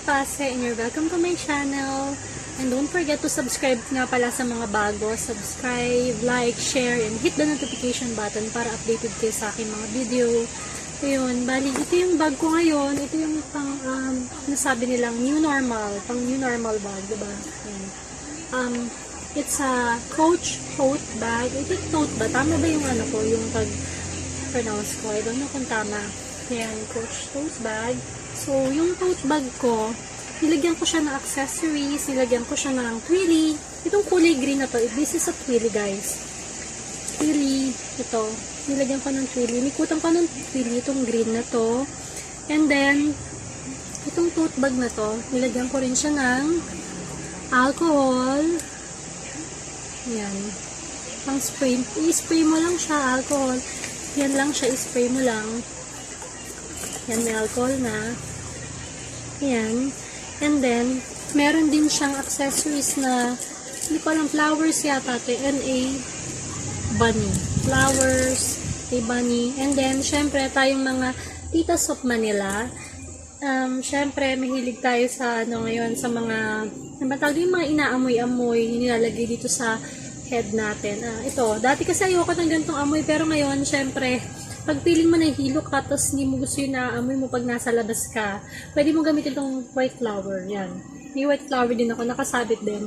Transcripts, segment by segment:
Pase and you're welcome to my channel. And don't forget to subscribe nga pala sa mga bago. Subscribe, like, share, and hit the notification button para updated kayo sa aking mga video. Ayun, bali, ito yung bag ko ngayon. Ito yung pang, nasabi nilang new normal. Pang new normal bag, diba? Ayan. It's a Coach tote bag. I think tote ba? Tama ba yung ano ko? Yung pag-pronounce ko? I don't know kung tama. Ayan, Coach tote bag. So, yung tote bag ko, nilagyan ko siya ng accessories, nilagyan ko siya ng twilly. Itong kulay green na to, this is a twilly, guys. Twilly, ito. Nilagyan ko ng twilly. Nikutan ko ng twilly, itong green na to. And then, itong tote bag na to, nilagyan ko rin siya ng alcohol. Yan. Pang spray. I-spray mo lang siya, alcohol. Yan lang siya, i-spray mo lang. Yan, may alcohol na. Yan. And then, meron din siyang accessories na, hindi ko alam, flowers yata ito. And a bunny. Flowers, a bunny. And then, syempre, tayong mga titas of Manila. Syempre, mahilig tayo sa, ano ngayon, sa mga, nabatag yung mga inaamoy-amoy, nilalagay dito sa head natin. Ito, dati kasi ayoko ng ganitong amoy, pero ngayon, syempre, pag feeling mo nahihilo ka, tapos hindi mo gusto yung naaamoy mo pag nasa labas ka, pwede mo gamitin itong white flower. Yan. May white flower din ako, nakasabit din.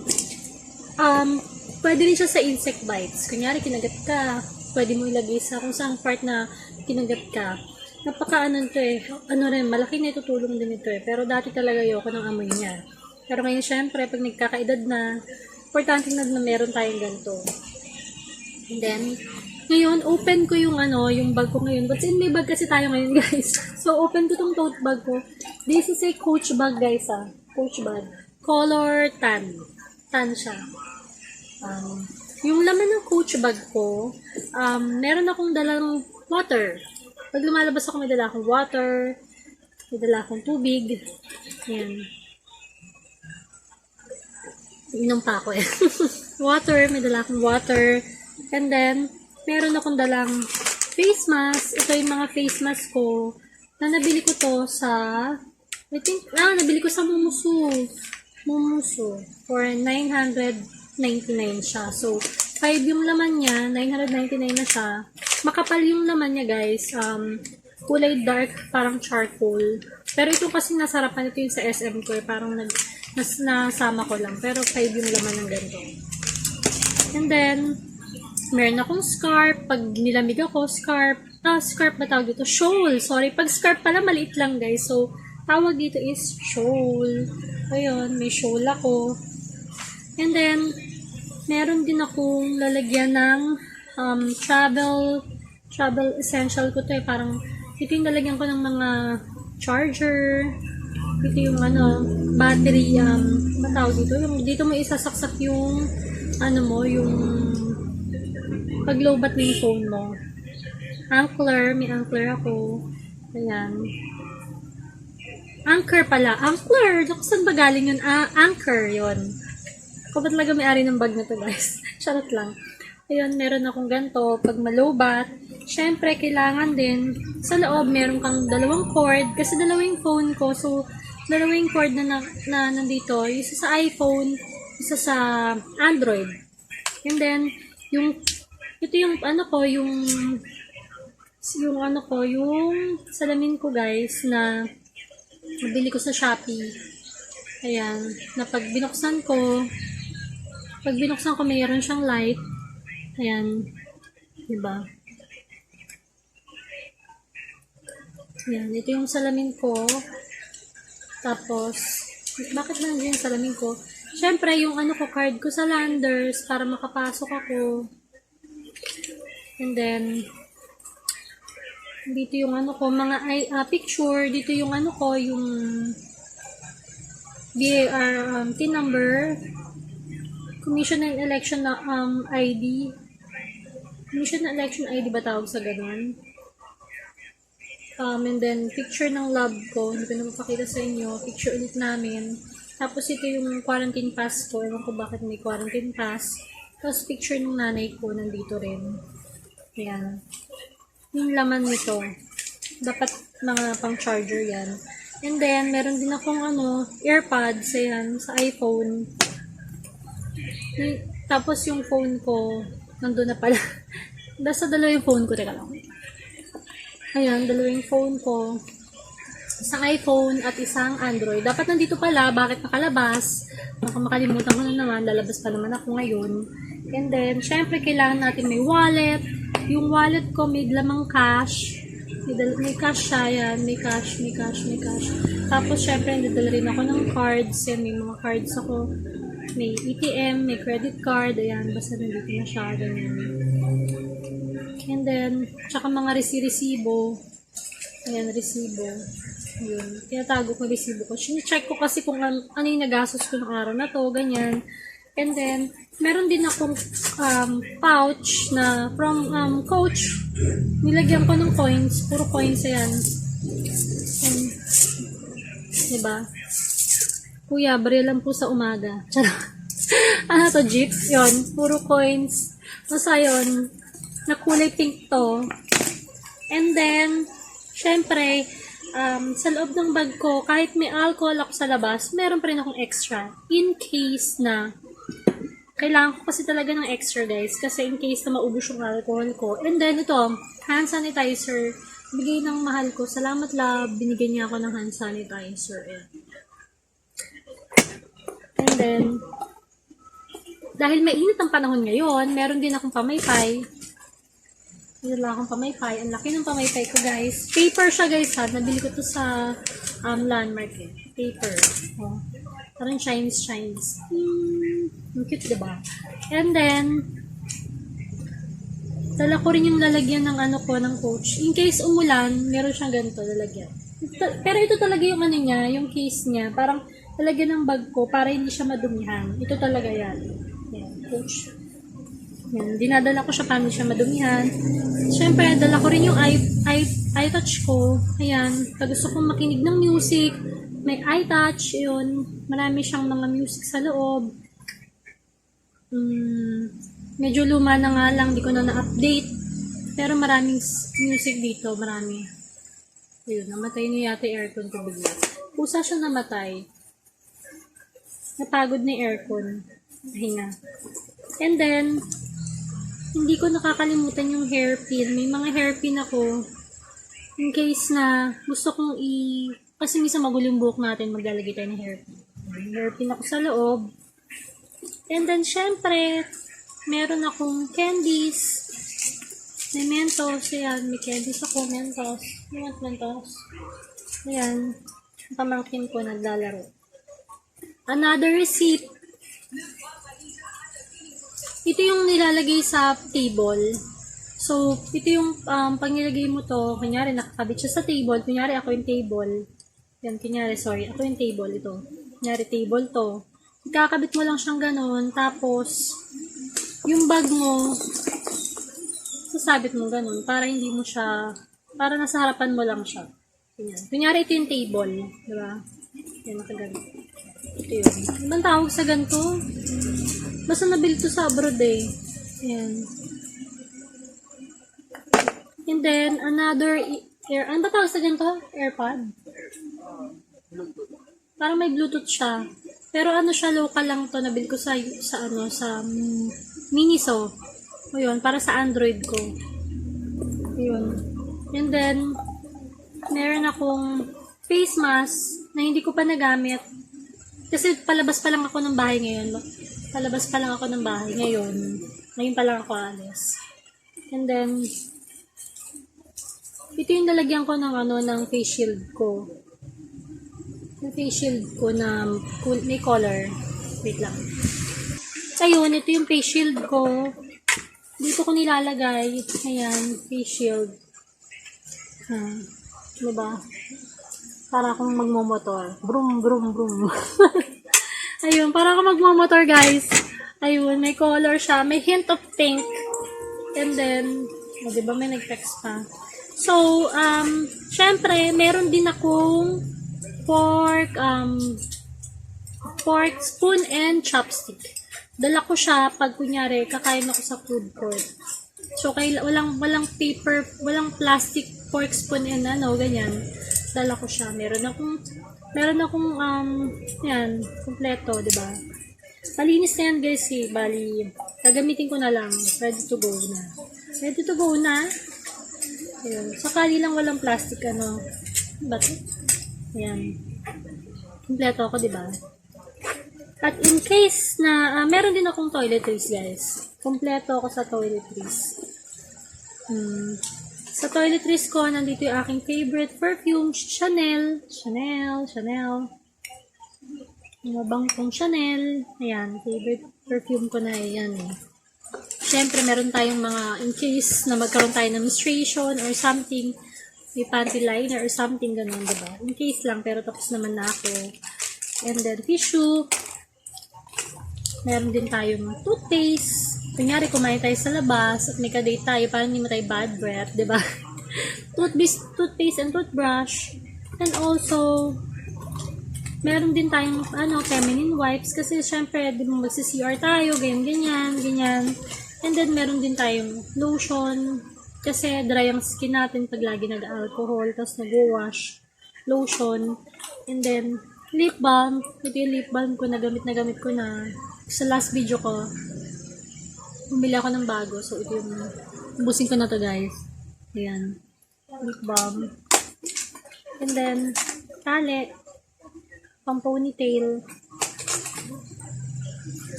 Pwede rin siya sa insect bites. Kunyari, kinagat ka, pwede mo ilagay sa kung saan part na kinagat ka. Napaka ano ito eh. Ano rin, malaki na itutulong din ito eh. Pero dati talaga ayoko ng amoy niya. Pero ngayon, syempre, pag nagkakaedad na, importante na meron tayong ganito. And then, ngayon, open ko yung ano, yung bag ko ngayon. But in may bag kasi tayo ngayon, guys. So, open ko tong tote bag ko. This is a Coach bag, guys, Coach bag. Color tan. Tan siya. Yung laman ng Coach bag ko, meron akong dalang water. Pag lumalabas ako, may dala akong water. May dala akong tubig. Yan. Inom pa ako eh. Water, may dala akong water. And then, meron akong dalang face mask. Ito yung mga face mask ko. Na nabili ko to sa, I think, nabili ko sa Mumusu. Mumusu. For 999 siya. So, 5 yung laman niya. 999 na siya. Makapal yung laman niya, guys. Kulay dark, parang charcoal. Pero ito kasi nasarapan. Ito yung sa SM ko. Parang nasama ko lang. Pero 5 yung laman ng ganito. And then, meron akong scarf. Pag nilamig ako, scarf. Scarf ba tawag dito? Shawl. Sorry. Pag scarf pala, maliit lang, guys. So, tawag dito is shawl. Ayun, may shawl ako. And then, meron din akong lalagyan ng travel essential ko to eh. Parang, ito yung lalagyan ko ng mga charger. Ito yung battery, matawag dito. Dito mo isasaksak yung, yung pag-lowbat na yung phone mo. Anchor, may anchor ako. Ayan. Anchor pala. Anchor! Saan ba galing yun? Anchor, yun. Ako ba talaga may-ari ng bag na to, guys? Charot lang. Ayan, meron akong ganito. Pag malowbat, syempre, kailangan din, sa loob, meron kang dalawang cord. Kasi dalawa yung phone ko. So, dalawa yung cord na nandito. Isa sa iPhone, isa sa Android. And then, ito yung yung salamin ko, guys, na nabili ko sa Shopee. Ayan, na pag binuksan ko, mayroon siyang light. Ayan, diba? Ayan, ito yung salamin ko. Tapos, bakit nandiyan yung salamin ko? Syempre, yung card ko sa Landers para makapasok ako. And then, dito yung mga picture. Dito yung yung BAR TIN number, Commission and Election ID. Commission and Election ID ba tawag sa ganun? And then, picture ng lab ko. Hindi ko na mapakita sa inyo. Picture ulit namin. Tapos, ito yung quarantine pass ko. Ewan ko bakit may quarantine pass. Tapos, picture ng nanay ko nandito rin. Ayan. Yung laman nito. Dapat mga pang charger yan. And then, meron din akong AirPods, ayan, sa iPhone. Tapos yung phone ko, nandun na pala. Basta dalawa yung phone ko, teka lang. Ayan, dalawa yung phone ko. Isang iPhone at isang Android. Dapat nandito pala, bakit nakalabas? Baka makalimutan ko na naman, lalabas pa naman ako ngayon. And then, syempre, kailangan natin may wallet. Yung wallet ko, may lamang cash. May cash siya, yan. May cash. Tapos, syempre, nadala rin ako ng cards. Yan, may mga cards ako. May ATM, may credit card. Ayan, basta nandito na siya. Ganyan. And then, tsaka mga resibo. Ayan, resibo. Yun. Tinatago ko resibo ko. Check ko kasi kung ano yung nagastos ko ng araw na to. Ganyan. And then, meron din akong pouch na from Coach. Nilagyan ko ng coins. Puro coins yan. And, diba? Kuya, baril lang po sa umaga. Ano to, jeep? Yun. Puro coins. Basta yun. Na kulay pink to. And then, syempre, sa loob ng bag ko, kahit may alcohol ako sa labas, meron pa rin akong extra. In case na kailangan ko kasi talaga ng extra, guys. Kasi in case na maubos yung alcohol ko. And then, ito, hand sanitizer. Bigay ng mahal ko. Salamat, love. Binigyan niya ako ng hand sanitizer. And then, dahil mainit ang panahon ngayon, meron din akong pamaypay. Meron lang akong pamaypay. Ang laki ng pamaypay ko, guys. Paper siya, guys, ha. Nabili ko to sa Landmark, eh. Paper. Oh. Parang Chinese. Ang cute, diba? And then, dala ko rin yung lalagyan ng ng Coach. In case umulan, meron siyang ganito lalagyan. Pero ito talaga yung niya, yung case niya. Parang lalagyan ng bag ko para hindi siya madumihan. Ito talaga yan. Yan, Coach. Yan, dinadala ko siya para hindi siya madumihan. Siyempre, dala ko rin yung iTouch ko. Ayan, pag gusto kong makinig ng music, may iTouch, yun. Marami siyang mga music sa loob. Medyo luma na nga lang, di ko na na-update. Pero maraming music dito, marami. Ayun, namatay niya yata yung aircon ko bigla. Pusa siya namatay. Napagod na yung aircon. Hinga. And then, hindi ko nakakalimutan yung hairpin. May mga hairpin ako. In case na gusto kong kasi minsan magulo yung buhok natin, maglalagay tayo ng hairpin. Hairpin ako sa loob. And then, syempre, meron akong candies. May Mentos. Ayan, may candies ako. Mentos. Mentos. Ayan. Pamangkin ko naglalaro. Another receipt. Ito yung nilalagay sa table. So, ito yung pag nilagay mo to, kunyari nakakabit siya sa table. Kunyari ako yung table. Yan, kunyari, sorry. Ako yung table ito. Kunyari table to. Kakabit mo lang siyang ganun. Tapos, yung bag mo, sasabit mo ganun. Para hindi mo siya, para nasa harapan mo lang siya. Ganyan. Kunyari, ito yung table. Diba? Yan, nakaganto. Ito yun. Ibang tawag sa ganito? Basta nabili to sa abroad eh. Ayan. And then, another ano ba tawag sa ganito? AirPod? Parang may Bluetooth siya. Pero ano siya, local lang to. Nabili ko sa Miniso. O yun, para sa Android ko. Yun. And then, meron akong face mask na hindi ko pa nagamit. Kasi palabas pa lang ako ng bahay ngayon. Palabas pa lang ako ng bahay ngayon. Ngayon pa lang ako alis. And then, ito yung nalagyan ko ng face shield ko. Yung face shield ko na may color. Wait lang. Ayun, ito yung face shield ko. Dito ko nilalagay. Ayan, face shield. Diba? Para akong magmomotor. Brum, brum, brum. Ayun, para akong magmomotor, guys. Ayun, may color siya. May hint of pink. And then, diba may nag-text pa. So, syempre, meron din akong pork spoon and chopstick. Dala ko siya pag kunyari kakain ako sa food court. So walang paper, walang plastic fork spoon and ganyan. dala ko siya. Meron akong, yan, kompleto, di ba? Malinis na yan, guys, eh. Bali, gagamitin ko na lang. Ready to go na. Ready to go na. Ayan. Sakali lang walang plastic, ano. Ba't? Ayan. Kompleto ako, di ba? At in case na, meron din akong toiletries, guys. Kompleto ako sa toiletries. Sa toiletries ko, nandito yung aking favorite perfume, Chanel. Mga bangkong Chanel. Ayan, favorite perfume ko na yan eh. Siyempre, meron tayong mga, in case na magkaroon tayo ng menstruation or something, may panty liner or something ganun, diba? In case lang, pero tapos naman na ako. And then, tissue. Meron din tayong toothpaste. Kunyari, kumain tayo sa labas at may kadate tayo, parang hindi mo tayo bad breath, diba? Toothpaste and toothbrush. And also, meron din tayong feminine wipes kasi syempre, di ba magsi-CR tayo, ganyan. And then, meron din tayong lotion kasi dry ang skin natin pag lagi nag-alcohol, tapos nag-wash, lotion. And then, lip balm. Ito yung lip balm ko na gamit ko na sa last video ko. Bumili ako ng bago. So, ito yung ubusin ko na to, guys. Ayan. Lip balm. And then, tali. Pang ponytail.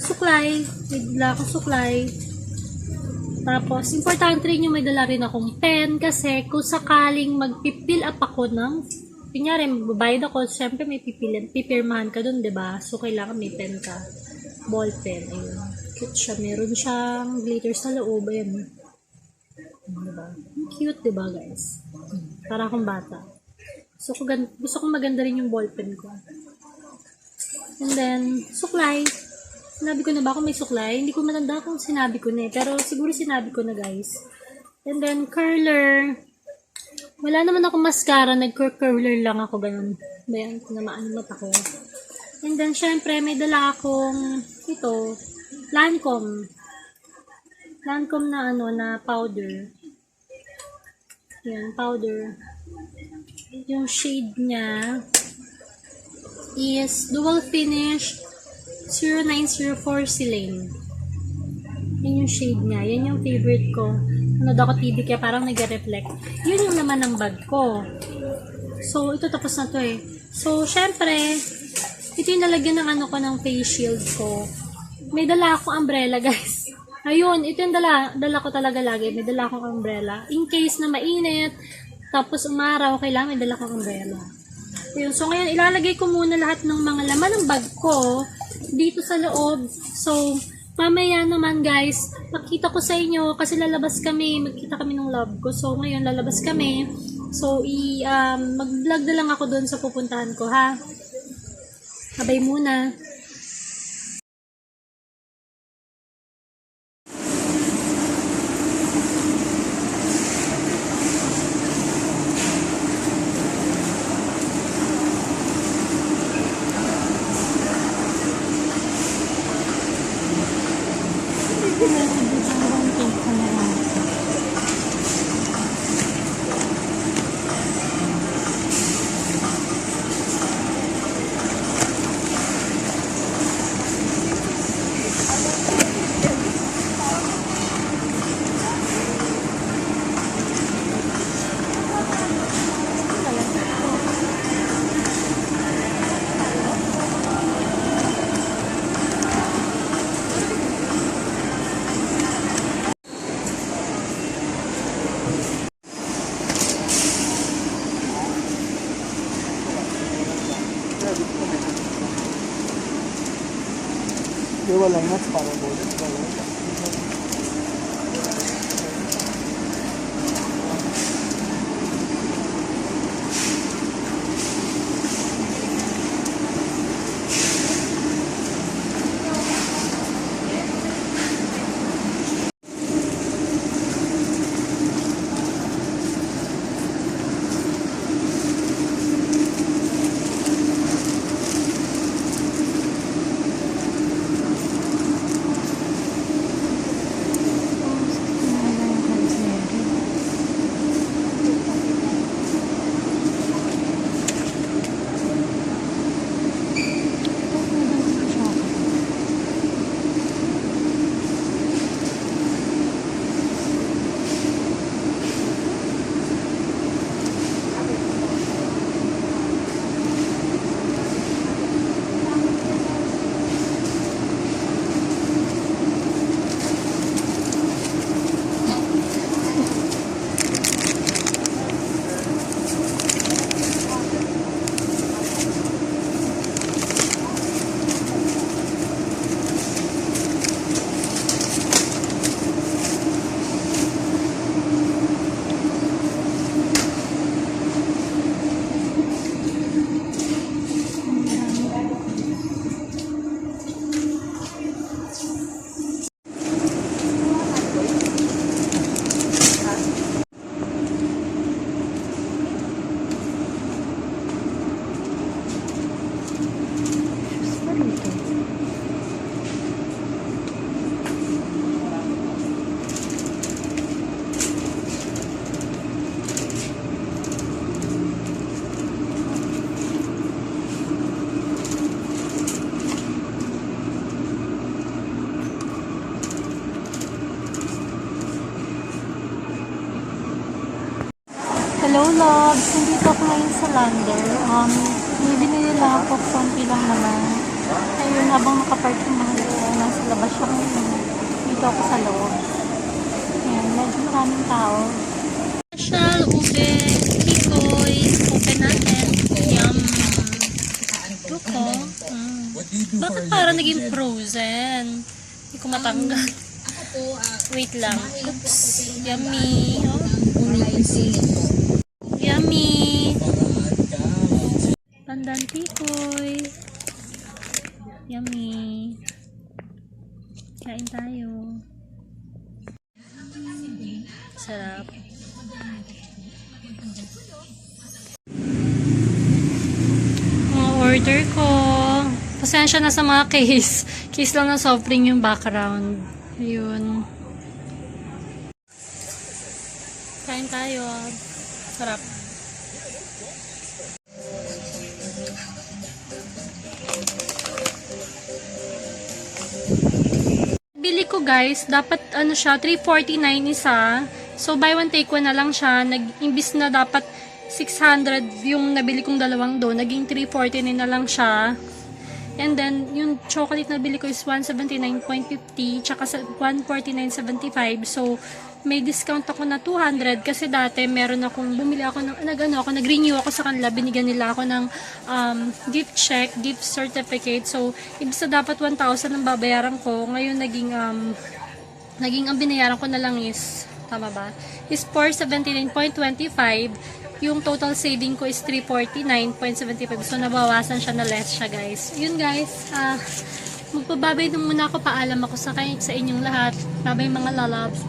Suklay. May dala akong suklay. Tapos, importante rin yung may dala rin akong pen kasi kung sakaling mag-fill up ako ng kunyari, magbabayad ako, syempre may pipirmahan ka dun, diba? So, kailangan may pen ka. Ball pen. Ayun. Cute siya. Meron siyang glitter sa loob. Ayun. Diba? Cute, diba, guys? Para akong bata. Gusto kong maganda rin yung ball pen ko. And then, suklay. Sinabi ko na ba kung may suklay? Hindi ko matanda kung sinabi ko na eh. Pero siguro sinabi ko na, guys. And then, curler. Wala naman ako mascara. Nag-curler lang ako. Ganun. Bayan, tinamaan yung mata ko. And then, syempre, may dala akong ito. Lancome. Lancome na na powder. Yan, powder. Yung shade niya is Dual Finish 0904 Silane. Yan yung shade niya. Yan yung favorite ko. Nanood ako TV kaya parang nag-reflect. Yun yung laman ng bag ko. So, ito tapos na to eh. So, syempre, ito yung nalagyan ng ko ng face shield ko. May dala akong umbrella, guys. Ayun, ito yung dala ko talaga lagi. May dala akong umbrella. In case na mainit, tapos umaraw, kailangan may dala akong umbrella. Ayun, so ngayon, ilalagay ko muna lahat ng mga laman ng bag ko dito sa loob. So, mamaya naman guys, makita ko sa inyo kasi lalabas kami, magkita kami ng love ko. So, ngayon lalabas kami. So, mag-vlog na lang ako doon sa pupuntahan ko, ha? Abay muna. Yung walang nuts para bonus. Hello, loves! Nandito ako ngayon sa Lander. May binili lang ako, konti lang naman. Ayun, habang nakapark yung mga nasa labas siya ngayon. Dito ako sa loob. Ayan, medyo maraming tao. Special ube, tikoy, open natin. Yum! Look ko. Bakit parang naging frozen? Hindi ko matanggal. Wait lang. Oops. Yummy. Oh. Yummy. Pandan tikoy. Yummy. Kain tayo. Sarap. Mga order ko. Pasensya na sa mga case. Case lang ng soft drink yung background. Ayun. Kain tayo. Sarap. Bili ko guys, dapat ano siya, 349 isa. So buy one take one na lang siya. Imbis na dapat 600 yung nabili kong dalawang do, naging 349 na lang siya. And then, yung chocolate na bili ko is 179.50, tsaka 149.75. So, may discount ako na 200 kasi dati meron akong, bumili ako ng, nag-renew ako sa kanila, binigyan nila ako ng gift check, gift certificate. So, ibig sa dapat 1,000 ang babayaran ko. Ngayon, naging ang binayaran ko na lang is, tama ba? Is 479.25. Yung total saving ko is 349.75. So, nabawasan siya na less siya, guys. Yun, guys. Magpababay na muna ako. Paalam ako sa inyong lahat. Babay mga lalabs.